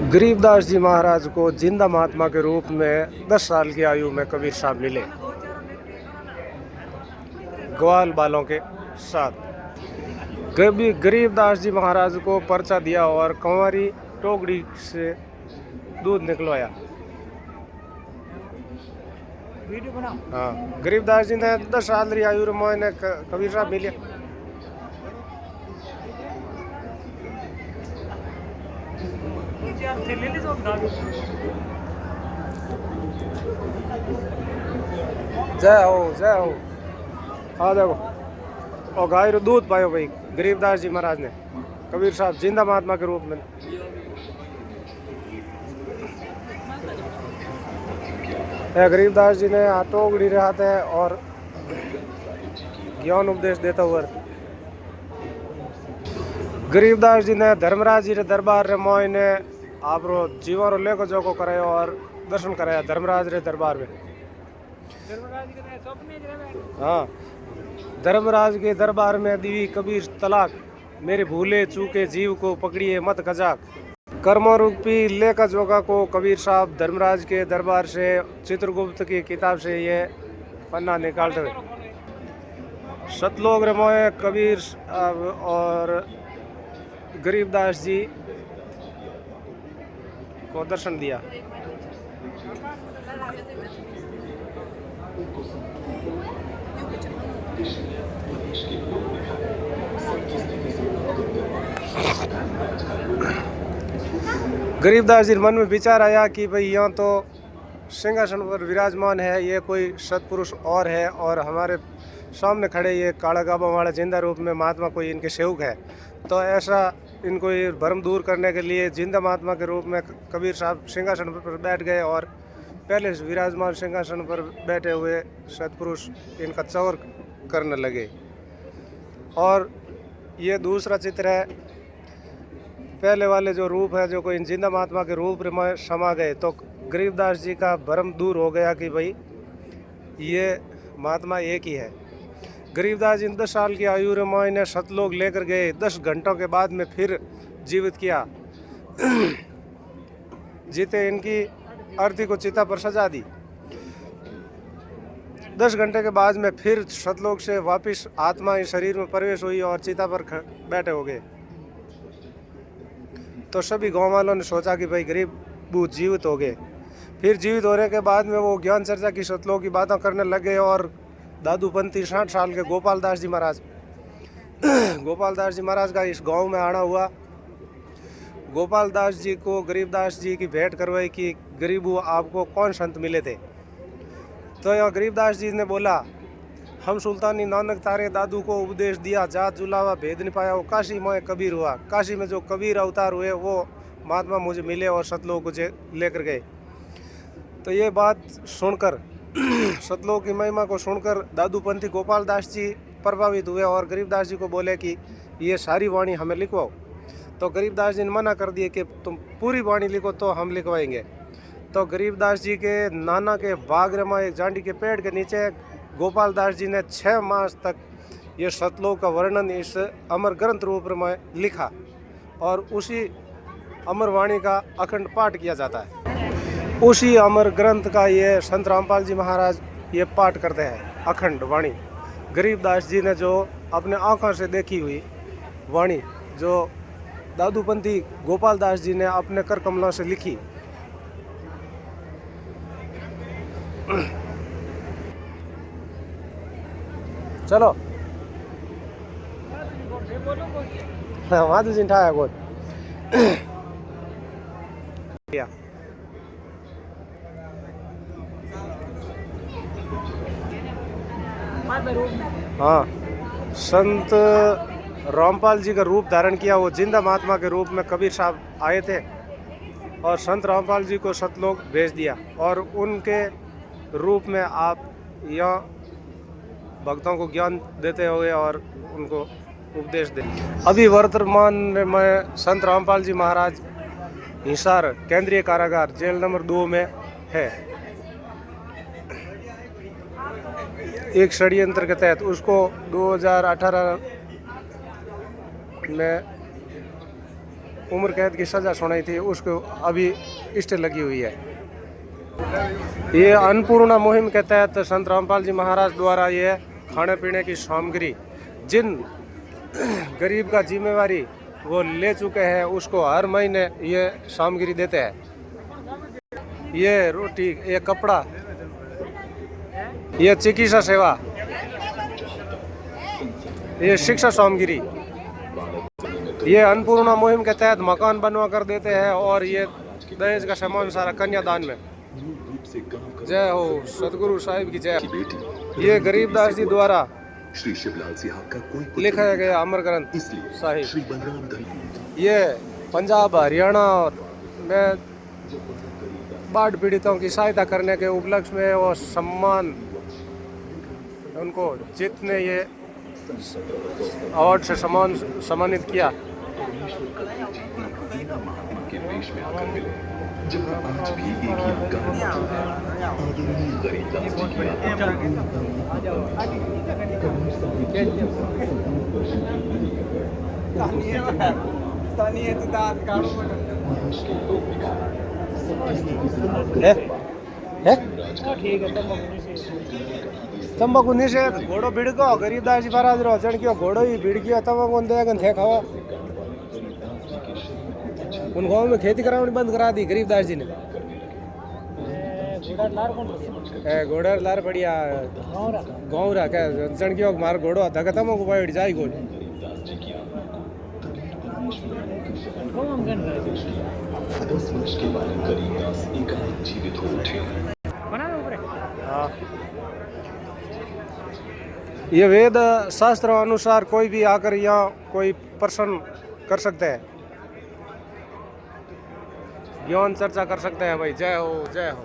गरीबदास जी महाराज को जिंदा महात्मा के रूप में 10 साल की आयु में कबीर साहब मिले ग्वाल बालों के साथ। गरीबदास जी महाराज को पर्चा दिया और कंवारी टोकरी से दूध निकलवाया। हाँ, गरीबदास जी ने 10 साल की आयु में कबीर साहब मिले। जय हो जय हो। हाँ देखो, और गाय रो दूध पायो भाई गरीबदास जी महाराज ने कबीर साहब जिंदा महात्मा के रूप में। गरीबदास जी ने टोकरी रहते हैं और ज्ञान उपदेश देता हुआ गरीबदास जी ने धर्मराज जी रे दरबार रे मोय ने आप जीवन रो लेको जोको करायो और दर्शन कराया धर्मराज रे दरबार में। हाँ, धर्मराज के दरबार में दी कबीर तलाक, मेरे भूले चूके जीव को पकड़िए मत गजाक। कर्मों रूपी लेखा जोगा को कबीर साहब धर्मराज के दरबार से चित्रगुप्त की किताब से ये पन्ना निकालते हुए सतलोक रमोए कबीर और गरीबदास जी को दर्शन दिया। गरीबदास जी मन में विचार आया कि भाई यहाँ तो सिंहासन पर विराजमान है ये कोई सत्पुरुष और है और हमारे सामने खड़े ये काला गाबा वाला जिंदा रूप में महात्मा कोई इनके सेवक है, तो ऐसा इनको ये भ्रम दूर करने के लिए जिंदा महात्मा के रूप में कबीर साहब सिंहासन पर बैठ गए और पहले विराजमान सिंहासन पर बैठे हुए सत्पुरुष इनका चौर करने लगे। और ये दूसरा चित्र है, पहले वाले जो रूप है जो कोई जिंदा महात्मा के रूप में समा गए तो गरीबदास जी का भ्रम दूर हो गया कि भाई ये महात्मा एक ही है। गरीबदास जी 10 साल की आयु में इन्हें सतलोक लेकर गए, 10 घंटों के बाद में फिर जीवित किया, जीते इनकी अर्थी को चिता पर सजा दी। 10 घंटे के बाद में फिर सतलोक से वापस आत्मा इस शरीर में प्रवेश हुई और चिता पर बैठे हो गए। तो सभी गांव वालों ने सोचा कि भाई गरीब बूढ़ जीवित हो गए। फिर जीवित होने के बाद में वो ज्ञान चर्चा की सतलोक की बातें करने लगे और दादूपंथी 60 साल के गोपालदास जी महाराज का इस गांव में आना हुआ। गोपालदास जी को गरीबदास जी की भेंट करवाई कि गरीबू आपको कौन संत मिले थे। तो यहाँ गरीबदास जी ने बोला, हम सुल्तानी नानक तारे दादू को उपदेश दिया, जात जुलावा भेद नहीं पाया, वो काशी में कबीर हुआ। काशी में जो कबीर अवतार हुए वो महात्मा मुझे मिले और सतलोक मुझे लेकर गए। तो ये बात सुनकर सतलोक की महिमा को सुनकर दादूपंथी गोपालदास जी प्रभावित हुए और गरीबदास जी को बोले कि ये सारी वाणी हमें लिखवाओ। तो गरीबदास जी ने मना कर दिए कि तुम पूरी वाणी लिखो तो हम लिखवाएंगे। तो गरीबदास जी के नाना के बाग में एक जांडी के पेड़ के नीचे गोपालदास जी ने 6 मास तक ये सतलोक का वर्णन इस अमर ग्रंथ रूप में लिखा और उसी अमर वाणी का अखंड पाठ किया जाता है। उसी अमर ग्रंथ का ये संत रामपाल जी महाराज ये पाठ करते हैं, अखंड वाणी। गरीबदास जी ने जो अपने आँखों से देखी हुई वाणी जो दादूपंथी गोपालदास जी ने अपने कर कमलों से लिखी। चलो माधु जी ठाया गोद हाँ, संत रामपाल जी का रूप धारण किया, वो जिंदा महात्मा के रूप में कबीर साहब आए थे और संत रामपाल जी को सतलोक भेज दिया और उनके रूप में आप यहाँ भक्तों को ज्ञान देते हुए और उनको उपदेश दे। अभी वर्तमान में संत रामपाल जी महाराज हिसार केंद्रीय कारागार जेल नंबर 2 में है। एक षड्यंत्र के तहत उसको 2018 में उम्र कैद की सज़ा सुनाई थी, उसको अभी स्टे लगी हुई है। ये अन्नपूर्णा मुहिम के तहत संत रामपाल जी महाराज द्वारा ये खाने पीने की सामग्री जिन गरीब का जिम्मेवारी वो ले चुके हैं उसको हर महीने ये सामग्री देते हैं। ये रोटी, ये कपड़ा, ये चिकित्सा सेवा, ये शिक्षा सामग्री, ये अन्नपूर्णा मुहिम के तहत मकान बनवा कर देते हैं और ये दहेज का सामान सारा कन्यादान में। जय हो सदगुरु साहिब की जय। ये गरीबदास जी द्वारा श्री शिवलाल सिंह का कोई लिखा गया अमर ग्रंथ साहिब। श्री बलराम ये पंजाब हरियाणा में बाढ़ पीड़ितों की सहायता करने के उपलक्ष्य में वो सम्मान उनको जितने ये अवार्ड से सम्मानित किया। के वेश में आकर मिले, जहाँ आज भी एक ही गाना आदरणीय गरीबदास जी की तंबाकू निषेध घोड़ो भिड़ गो गरीबदास जी महाराज रो चढ़ गयो घोड़ो ही भिड़ गयो तंबाकू देगन थे खावा। उन गाँव में खेती करानी बंद करा दी गरीबदास जी ने। घोड़ा लार बढ़िया गाँव रहा क्या चढ़ गयो मार घोड़ो धक्का तंबाकू बैठ जाए गोल। जीवित हो उठे। ये वेद शास्त्र अनुसार कोई भी आकर यहाँ कोई प्रश्न कर सकते हैं, ज्ञान चर्चा कर सकते हैं। भाई जय हो जय हो।